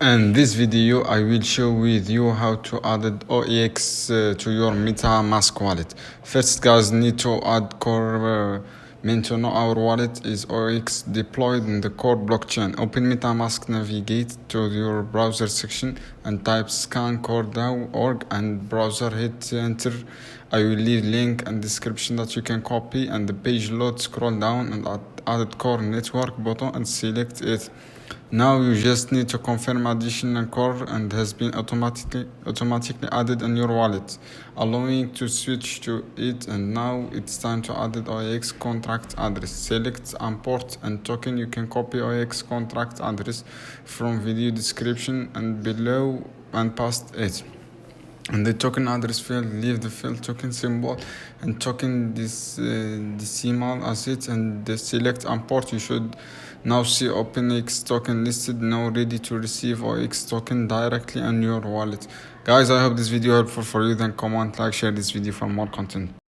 In this video, I will show with you how to add OEX to your Metamask wallet. First, guys, need to add core mean to know our wallet is OEX deployed in the core blockchain. Open Metamask, navigate to your browser section and type scan.core.org and browser hit enter. I will leave link and description that you can copy, and the page load. Scroll down and add core network button and select it. Now you just need to confirm additional core and has been automatically added in your wallet, allowing to switch to it. And now it's time to add the OEX contract address. Select import and token. You can copy OEX contract address from video description and below and paste it. In the token address field, leave the field token symbol and token decimal as it, and select import. You should now see OpenEX token listed, now ready to receive OEX token directly on your wallet. Guys, I hope this video helpful for you. Then comment, like, share this video for more content.